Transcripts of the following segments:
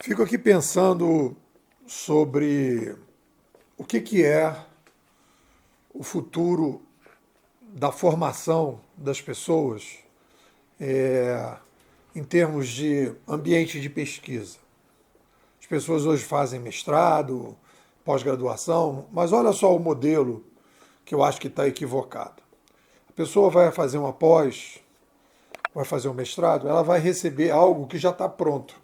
Fico aqui pensando sobre o que é o futuro da formação das pessoas em termos de ambiente de pesquisa. As pessoas hoje fazem mestrado, pós-graduação, mas olha só o modelo que eu acho que está equivocado. A pessoa vai fazer uma pós, vai fazer um mestrado, ela vai receber algo que já está pronto.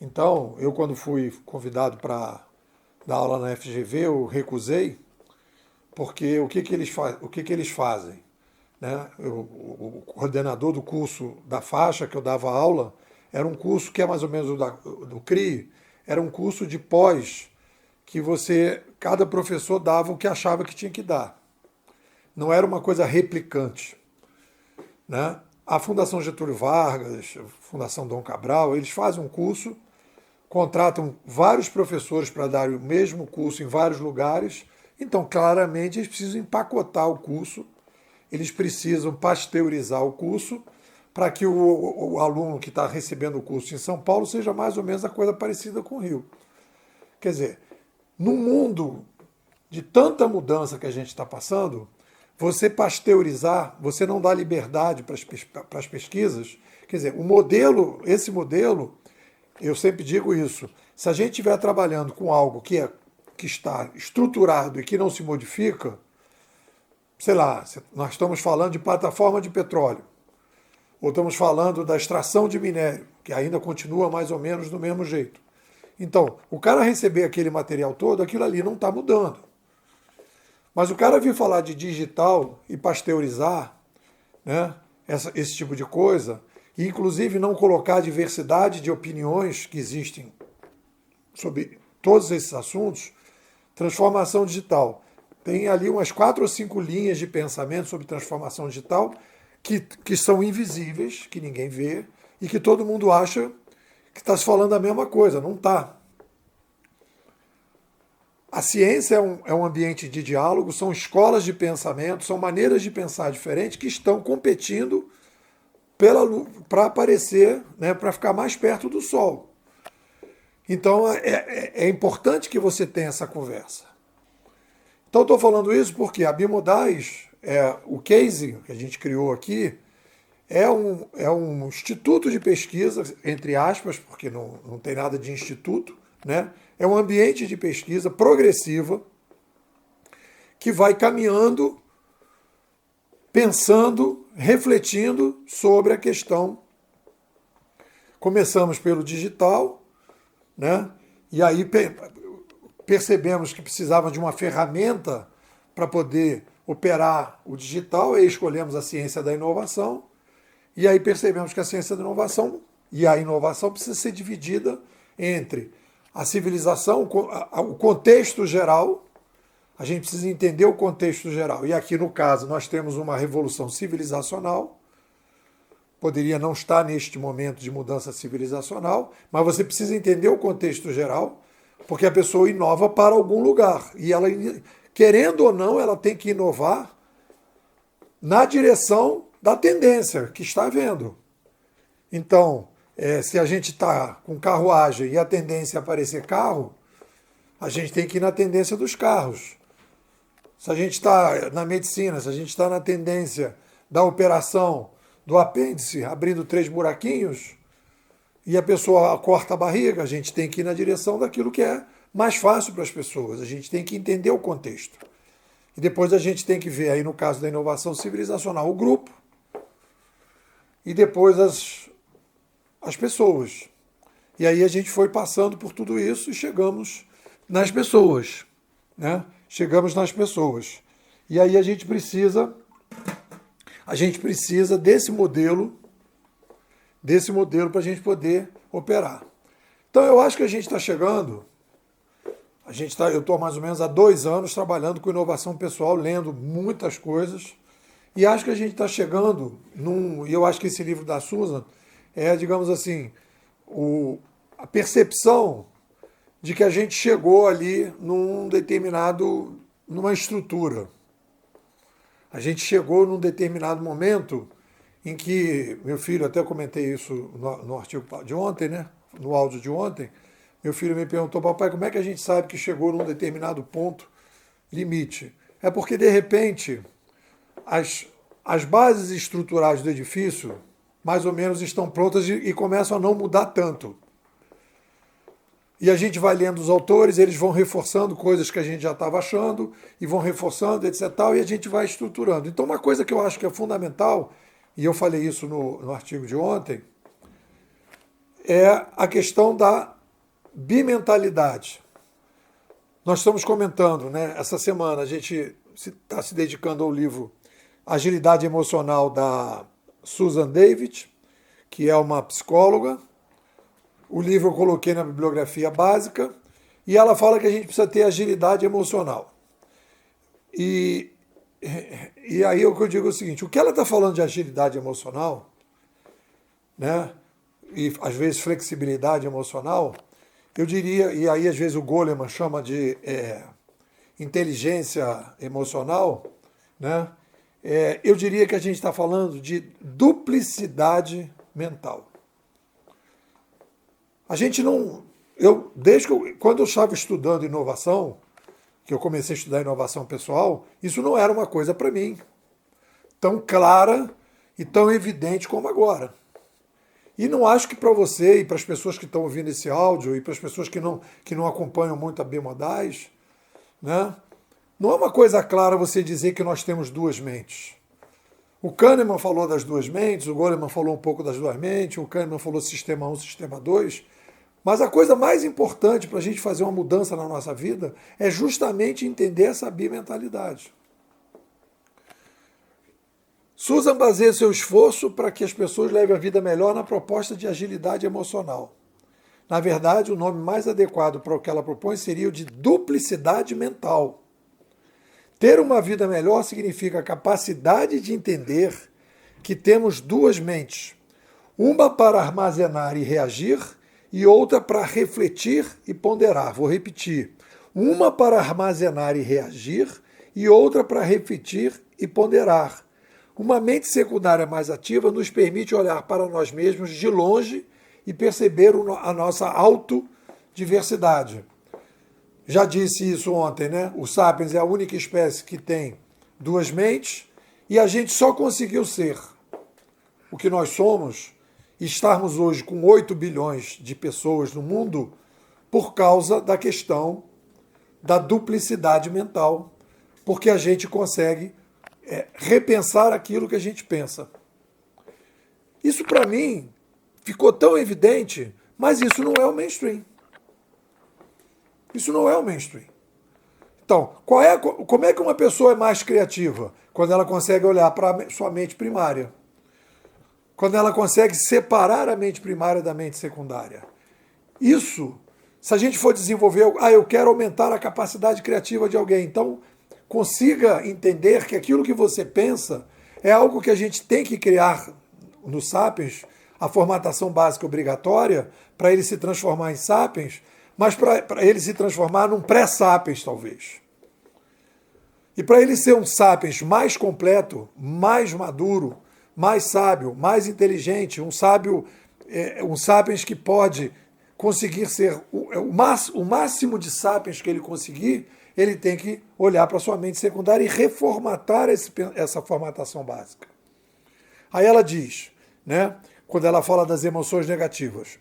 Então, eu quando fui convidado para dar aula na FGV, eu recusei, porque o que eles fazem? Né? O coordenador do curso da faixa que eu dava aula era um curso que é mais ou menos do CRI, era um curso de pós que cada professor dava o que achava que tinha que dar. Não era uma coisa replicante. Né? A Fundação Getúlio Vargas, a Fundação Dom Cabral, eles fazem um curso, contratam vários professores para dar o mesmo curso em vários lugares, então claramente eles precisam empacotar o curso, eles precisam pasteurizar o curso para que o aluno que está recebendo o curso em São Paulo seja mais ou menos a coisa parecida com o Rio. Quer dizer, num mundo de tanta mudança que a gente está passando, você pasteurizar, você não dá liberdade para as pesquisas. Quer dizer, esse modelo, eu sempre digo isso, se a gente estiver trabalhando com algo que está estruturado e que não se modifica, sei lá, nós estamos falando de plataforma de petróleo, ou estamos falando da extração de minério, que ainda continua mais ou menos do mesmo jeito. Então, o cara receber aquele material todo, aquilo ali não está mudando. Mas o cara vir falar de digital e pasteurizar, né, esse tipo de coisa, e inclusive não colocar a diversidade de opiniões que existem sobre todos esses assuntos, transformação digital. Tem ali umas 4 ou 5 linhas de pensamento sobre transformação digital que são invisíveis, que ninguém vê, e que todo mundo acha que está se falando a mesma coisa. Não está. A ciência é um ambiente de diálogo, são escolas de pensamento, são maneiras de pensar diferentes que estão competindo para aparecer, né, para ficar mais perto do Sol. Então é importante que você tenha essa conversa. Então estou falando isso porque a Bimodais, o case que a gente criou aqui, é um instituto de pesquisa, entre aspas, porque não tem nada de instituto, né? É um ambiente de pesquisa progressiva que vai caminhando, pensando, refletindo sobre a questão. Começamos pelo digital, né? E aí percebemos que precisava de uma ferramenta para poder operar o digital, e escolhemos a ciência da inovação, e aí percebemos que a ciência da inovação e a inovação precisa ser dividida entre a civilização, o contexto geral, a gente precisa entender o contexto geral. E aqui, no caso, nós temos uma revolução civilizacional, poderia não estar neste momento de mudança civilizacional, mas você precisa entender o contexto geral, porque a pessoa inova para algum lugar. E ela, querendo ou não, ela tem que inovar na direção da tendência que está havendo. Então, se a gente está com carruagem e a tendência é aparecer carro, a gente tem que ir na tendência dos carros. Se a gente está na medicina, se a gente está na tendência da operação do apêndice, abrindo 3 buraquinhos, e a pessoa corta a barriga, a gente tem que ir na direção daquilo que é mais fácil para as pessoas. A gente tem que entender o contexto. E depois a gente tem que ver, aí no caso da inovação civilizacional, o grupo, e depois as pessoas. E aí a gente foi passando por tudo isso e chegamos nas pessoas. Né? Chegamos nas pessoas. E aí a gente precisa desse modelo para a gente poder operar. Então eu acho que a gente está chegando, eu estou mais ou menos há 2 anos trabalhando com inovação pessoal, lendo muitas coisas, e acho que a gente está chegando e eu acho que esse livro da Susan digamos assim, a percepção de que a gente chegou ali numa estrutura. A gente chegou num determinado momento em que, meu filho, até comentei isso no artigo de ontem, né? no áudio de ontem, meu filho me perguntou, papai, como é que a gente sabe que chegou num determinado ponto limite? É porque, de repente, as bases estruturais do edifício mais ou menos estão prontas e começam a não mudar tanto. E a gente vai lendo os autores, eles vão reforçando coisas que a gente já estava achando, e vão reforçando, etc. Tal, e a gente vai estruturando. Então, uma coisa que eu acho que é fundamental, e eu falei isso no artigo de ontem, é a questão da bimentalidade. Nós estamos comentando, né? Essa semana a gente está se dedicando ao livro Agilidade Emocional da Susan David, que é uma psicóloga. O livro eu coloquei na bibliografia básica e ela fala que a gente precisa ter agilidade emocional. E aí o que eu digo é o seguinte, o que ela está falando de agilidade emocional, né, e às vezes flexibilidade emocional, eu diria, e aí às vezes o Goleman chama de inteligência emocional, né, eu diria que a gente está falando de duplicidade mental. A gente não... quando eu estava estudando inovação, que eu comecei a estudar inovação pessoal, isso não era uma coisa para mim tão clara e tão evidente como agora. E não acho que para você e para as pessoas que estão ouvindo esse áudio e para as pessoas que não acompanham muito a Bimodais, né, não é uma coisa clara você dizer que nós temos duas mentes. O Kahneman falou das duas mentes, o Goleman falou um pouco das duas mentes, o Kahneman falou sistema 1, sistema 2, mas a coisa mais importante para a gente fazer uma mudança na nossa vida é justamente entender essa bimentalidade. Susan baseia seu esforço para que as pessoas levem a vida melhor na proposta de agilidade emocional. Na verdade, o nome mais adequado para o que ela propõe seria o de duplicidade mental. Ter uma vida melhor significa a capacidade de entender que temos duas mentes, uma para armazenar e reagir e outra para refletir e ponderar. Vou repetir. Uma para armazenar e reagir e outra para refletir e ponderar. Uma mente secundária mais ativa nos permite olhar para nós mesmos de longe e perceber a nossa autodiversidade. Já disse isso ontem, né? O Sapiens é a única espécie que tem duas mentes e a gente só conseguiu ser o que nós somos, estarmos hoje com 8 bilhões de pessoas no mundo por causa da questão da duplicidade mental, porque a gente consegue repensar aquilo que a gente pensa. Isso para mim ficou tão evidente, mas isso não é o mainstream. Isso não é o mainstream. Então, como é que uma pessoa é mais criativa? Quando ela consegue olhar para a sua mente primária. Quando ela consegue separar a mente primária da mente secundária. Isso, se a gente for desenvolver, eu quero aumentar a capacidade criativa de alguém, então consiga entender que aquilo que você pensa é algo que a gente tem que criar no Sapiens, a formatação básica obrigatória, para ele se transformar em Sapiens, mas para ele se transformar num pré-Sapiens, talvez. E para ele ser um Sapiens mais completo, mais maduro, mais sábio, mais inteligente, um Sapiens que pode conseguir ser o máximo de Sapiens que ele conseguir, ele tem que olhar para a sua mente secundária e reformatar essa formatação básica. Aí ela diz, né, quando ela fala das emoções negativas,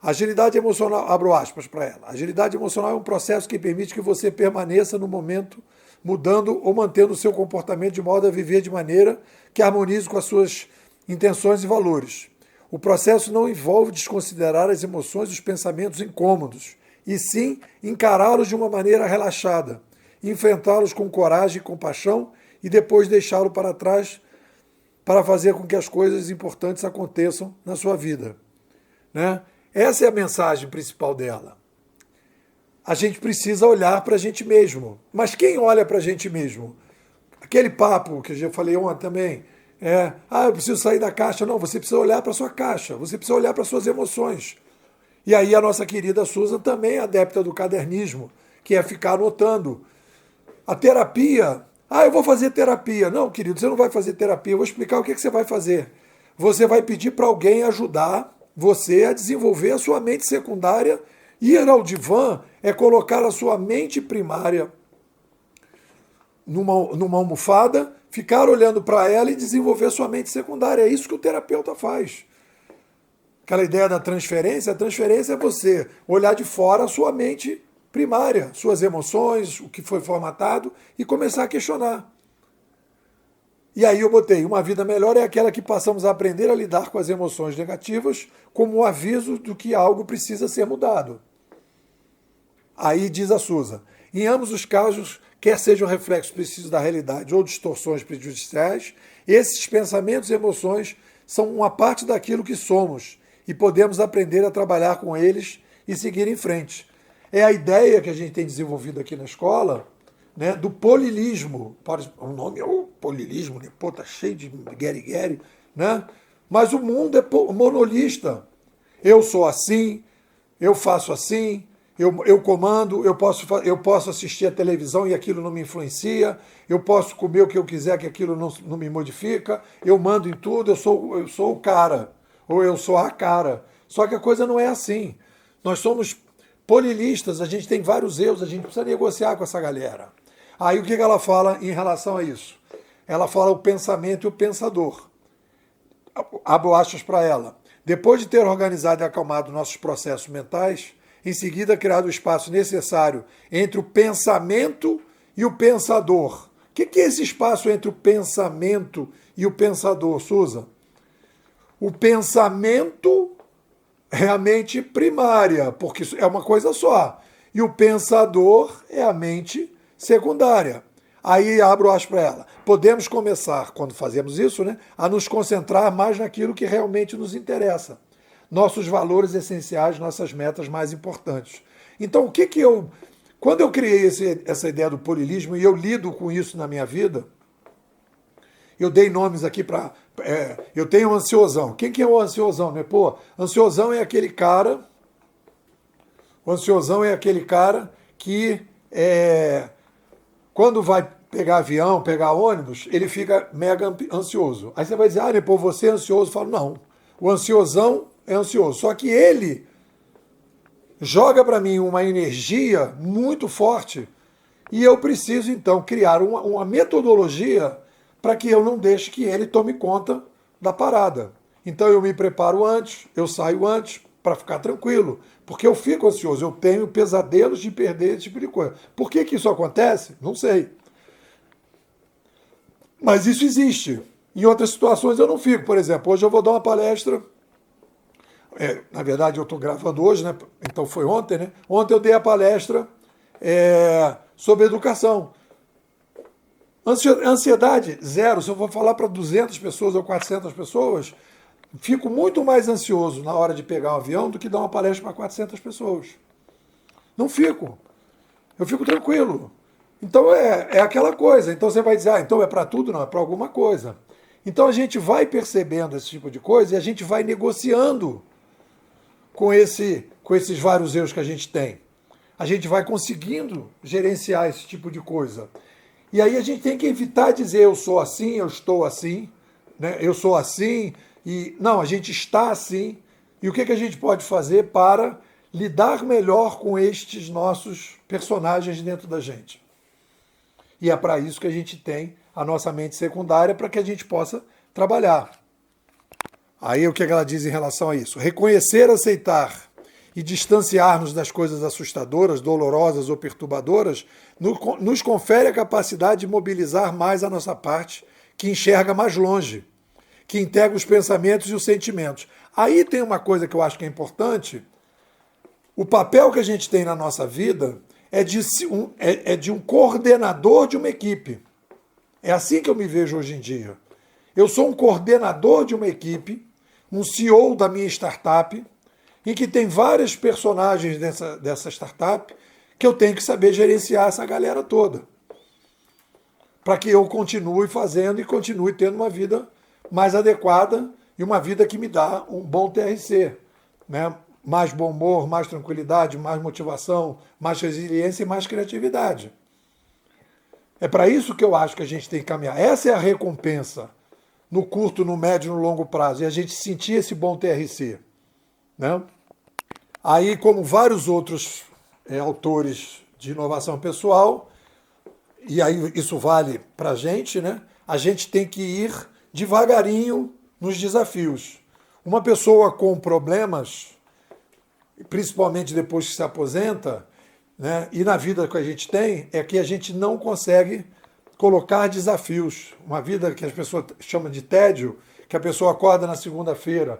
agilidade emocional, abro aspas para ela, agilidade emocional é um processo que permite que você permaneça no momento, mudando ou mantendo o seu comportamento de modo a viver de maneira que harmonize com as suas intenções e valores. O processo não envolve desconsiderar as emoções e os pensamentos incômodos, e sim encará-los de uma maneira relaxada, enfrentá-los com coragem e compaixão e depois deixá-lo para trás para fazer com que as coisas importantes aconteçam na sua vida. Né? Essa é a mensagem principal dela. A gente precisa olhar para a gente mesmo. Mas quem olha para a gente mesmo? Aquele papo que eu já falei ontem também, eu preciso sair da caixa. Não, você precisa olhar para a sua caixa, você precisa olhar para as suas emoções. E aí a nossa querida Susan também é adepta do cadernismo, que é ficar anotando. A terapia, eu vou fazer terapia. Não, querido, você não vai fazer terapia, eu vou explicar o que você vai fazer. Você vai pedir para alguém ajudar você a desenvolver a sua mente secundária. Ir ao divã é colocar a sua mente primária numa almofada, ficar olhando para ela e desenvolver a sua mente secundária. É isso que o terapeuta faz. Aquela ideia da transferência, a transferência é você olhar de fora a sua mente primária, suas emoções, o que foi formatado, e começar a questionar. E aí eu botei, uma vida melhor é aquela que passamos a aprender a lidar com as emoções negativas como um aviso do que algo precisa ser mudado. Aí diz a Susan, em ambos os casos, quer sejam reflexos precisos da realidade ou distorções prejudiciais, esses pensamentos e emoções são uma parte daquilo que somos e podemos aprender a trabalhar com eles e seguir em frente. É a ideia que a gente tem desenvolvido aqui na escola, né, do polilismo. O nome é o polilismo, né? Pô, tá cheio de gueri-gueri, né? Mas o mundo é monolista. Eu sou assim, eu faço assim, eu comando, eu posso assistir a televisão e aquilo não me influencia, eu posso comer o que eu quiser que aquilo não me modifica, eu mando em tudo, eu sou o cara, ou eu sou a cara. Só que a coisa não é assim. Nós somos polilistas, a gente tem vários erros, a gente precisa negociar com essa galera. Aí o que ela fala em relação a isso? Ela fala o pensamento e o pensador. Abro aspas para ela. Depois de ter organizado e acalmado nossos processos mentais, em seguida criado o espaço necessário entre o pensamento e o pensador. O que é esse espaço entre o pensamento e o pensador, Susan? O pensamento é a mente primária, porque é uma coisa só. E o pensador é a mente secundária. Aí abro aspas para ela. Podemos começar, quando fazemos isso, né, a nos concentrar mais naquilo que realmente nos interessa. Nossos valores essenciais, nossas metas mais importantes. Então, quando eu criei essa ideia do polilismo e eu lido com isso na minha vida, eu dei nomes aqui para... eu tenho um ansiosão. Quem que é o ansiosão? Né? Pô, ansiosão é aquele cara... O ansiosão é aquele cara que... quando vai pegar avião, pegar ônibus, ele fica mega ansioso. Aí você vai dizer, pô, você é ansioso? Eu falo, não. O ansiosão é ansioso. Só que ele joga para mim uma energia muito forte e eu preciso, então, criar uma metodologia para que eu não deixe que ele tome conta da parada. Então eu me preparo antes, eu saio antes para ficar tranquilo, porque eu fico ansioso, eu tenho pesadelos de perder esse tipo de coisa. Por que isso acontece? Não sei. Mas isso existe. Em outras situações eu não fico. Por exemplo, hoje eu vou dar uma palestra. Na verdade, eu estou gravando hoje, né? Então foi ontem, né? Ontem eu dei a palestra sobre educação. Ansiedade, zero. Se eu vou falar para 200 pessoas ou 400 pessoas, fico muito mais ansioso na hora de pegar um avião do que dar uma palestra para 400 pessoas. Não fico. Eu fico tranquilo. Então é aquela coisa. Então você vai dizer, então é para tudo? Não, é para alguma coisa. Então a gente vai percebendo esse tipo de coisa e a gente vai negociando com esses vários erros que a gente tem. A gente vai conseguindo gerenciar esse tipo de coisa. E aí a gente tem que evitar dizer eu sou assim, eu estou assim, né? Eu sou assim, e não, a gente está assim. E o que a gente pode fazer para lidar melhor com estes nossos personagens dentro da gente? E é para isso que a gente tem a nossa mente secundária, para que a gente possa trabalhar. Aí o que ela diz em relação a isso? Reconhecer, aceitar e distanciar-nos das coisas assustadoras, dolorosas ou perturbadoras nos confere a capacidade de mobilizar mais a nossa parte, que enxerga mais longe, que integra os pensamentos e os sentimentos. Aí tem uma coisa que eu acho que é importante. O papel que a gente tem na nossa vida é de um coordenador de uma equipe. É assim que eu me vejo hoje em dia. Eu sou um coordenador de uma equipe, um CEO da minha startup, em que tem vários personagens dessa startup que eu tenho que saber gerenciar essa galera toda. Para que eu continue fazendo e continue tendo uma vida mais adequada e uma vida que me dá um bom TRC, né? Mais bom humor, mais tranquilidade, mais motivação, mais resiliência e mais criatividade. É para isso que eu acho que a gente tem que caminhar. Essa é a recompensa no curto, no médio e no longo prazo. E a gente sentir esse bom TRC. né? Aí, como vários outros autores de inovação pessoal, e aí isso vale para a gente, né? A gente tem que ir devagarinho nos desafios. Uma pessoa com problemas, principalmente depois que se aposenta, né? E na vida que a gente tem, é que a gente não consegue colocar desafios. Uma vida que as pessoas chamam de tédio, que a pessoa acorda na segunda-feira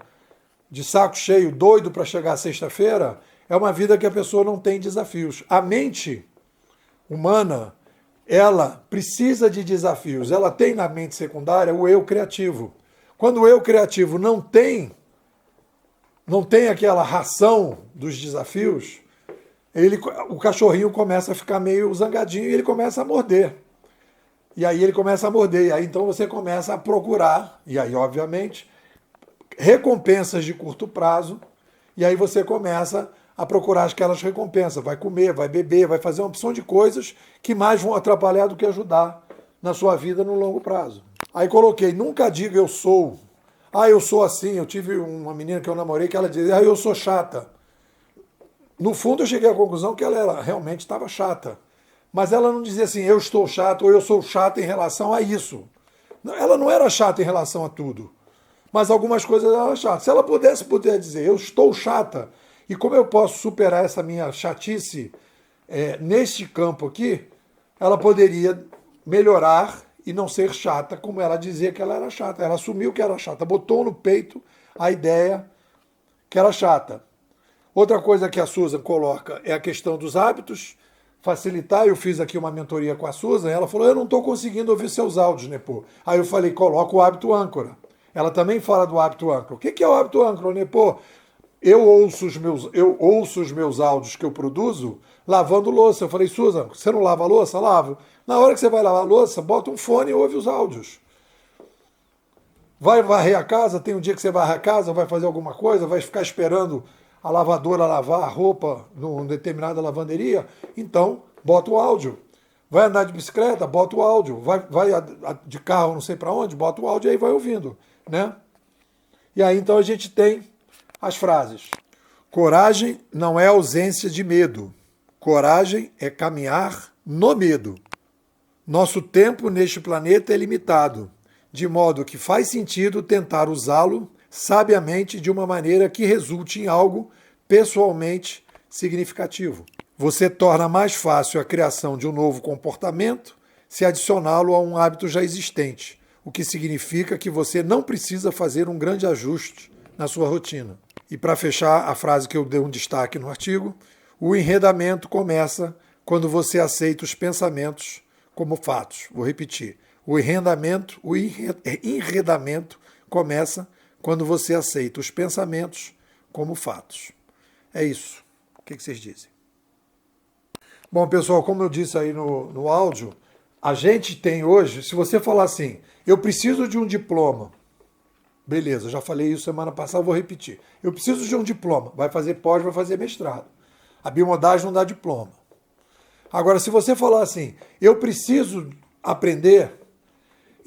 de saco cheio, doido para chegar à sexta-feira, é uma vida que a pessoa não tem desafios. A mente humana, ela precisa de desafios. Ela tem na mente secundária o eu criativo. Quando o eu criativo não tem aquela ração dos desafios, o cachorrinho começa a ficar meio zangadinho e ele começa a morder. E aí ele começa a morder, e aí então você começa a procurar, e aí obviamente, recompensas de curto prazo, e aí você começa a procurar aquelas recompensas, vai comer, vai beber, vai fazer uma opção de coisas que mais vão atrapalhar do que ajudar na sua vida no longo prazo. Aí coloquei, nunca diga eu sou, eu sou assim. Eu tive uma menina que eu namorei que ela dizia, eu sou chata. No fundo eu cheguei à conclusão que ela realmente estava chata, mas ela não dizia assim, eu estou chato ou eu sou chata em relação a isso. Ela não era chata em relação a tudo, mas algumas coisas ela era chata. Se ela pudesse dizer, eu estou chata, e como eu posso superar essa minha chatice neste campo aqui, ela poderia melhorar e não ser chata como ela dizia que ela era chata. Ela assumiu que era chata, botou no peito a ideia que era chata. Outra coisa que a Susan coloca é a questão dos hábitos, facilitar. Eu fiz aqui uma mentoria com a Susan, ela falou, eu não estou conseguindo ouvir seus áudios, Nepô. Aí eu falei, coloca o hábito âncora. Ela também fala do hábito âncora. O que é o hábito âncora, Nepô? Eu ouço os meus áudios que eu produzo lavando louça. Eu falei, Susan, você não lava a louça? Lavo. Na hora que você vai lavar a louça, bota um fone e ouve os áudios. Vai varrer a casa, tem um dia que você varre a casa, vai fazer alguma coisa, vai ficar esperando a lavadora lavar a roupa numa determinada lavanderia, então bota o áudio. Vai andar de bicicleta, bota o áudio. Vai de carro não sei para onde, bota o áudio e aí vai ouvindo, né? E aí então a gente tem as frases. Coragem não é ausência de medo. Coragem é caminhar no medo. Nosso tempo neste planeta é limitado, de modo que faz sentido tentar usá-lo sabiamente de uma maneira que resulte em algo pessoalmente significativo. Você torna mais fácil a criação de um novo comportamento se adicioná-lo a um hábito já existente, o que significa que você não precisa fazer um grande ajuste na sua rotina. E para fechar a frase que eu dei um destaque no artigo, o enredamento começa quando você aceita os pensamentos como fatos. Vou repetir. O enredamento começa quando você aceita os pensamentos como fatos. É isso. O que vocês dizem? Bom, pessoal, como eu disse aí no áudio, a gente tem hoje, se você falar assim, eu preciso de um diploma, beleza, já falei isso semana passada, vou repetir. Eu preciso de um diploma, vai fazer pós, vai fazer mestrado. A biomodagem não dá diploma. Agora, se você falar assim, eu preciso aprender,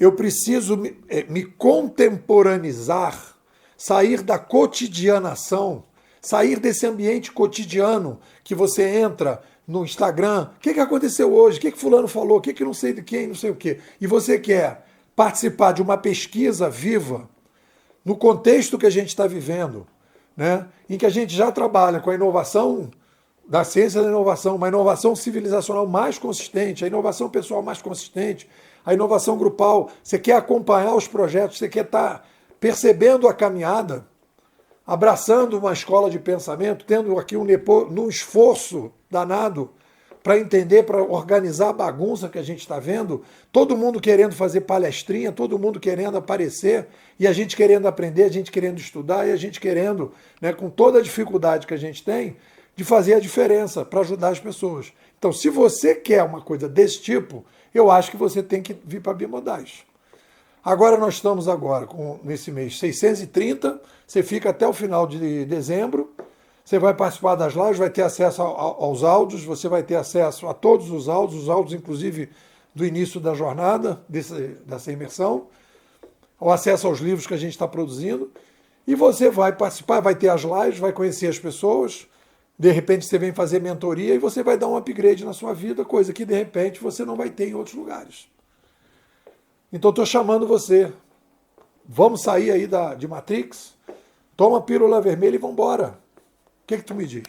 eu preciso me contemporaneizar, sair da cotidianação, sair desse ambiente cotidiano que você entra no Instagram, o que aconteceu hoje, o que fulano falou, o que não sei de quem, não sei o quê. E você quer participar de uma pesquisa viva, no contexto que a gente está vivendo, né, em que a gente já trabalha com a inovação da ciência da inovação, uma inovação civilizacional mais consistente, a inovação pessoal mais consistente, a inovação grupal, você quer acompanhar os projetos, você quer estar percebendo a caminhada, abraçando uma escola de pensamento, tendo aqui num esforço danado para entender, para organizar a bagunça que a gente está vendo, todo mundo querendo fazer palestrinha, todo mundo querendo aparecer, e a gente querendo aprender, a gente querendo estudar, e a gente querendo, né, com toda a dificuldade que a gente tem, de fazer a diferença para ajudar as pessoas. Então, se você quer uma coisa desse tipo, eu acho que você tem que vir para a Biomodais. Agora nós estamos nesse mês 630, você fica até o final de dezembro, você vai participar das lives, vai ter acesso aos áudios, você vai ter acesso a todos os áudios inclusive do início da jornada, dessa imersão, o acesso aos livros que a gente está produzindo, E você vai participar, vai ter as lives, vai conhecer as pessoas. De repente você vem fazer mentoria e você vai dar um upgrade na sua vida, coisa que de repente você não vai ter em outros lugares. Então estou chamando você. Vamos sair aí de Matrix? Toma a pílula vermelha e vamos embora. O que tu me diz?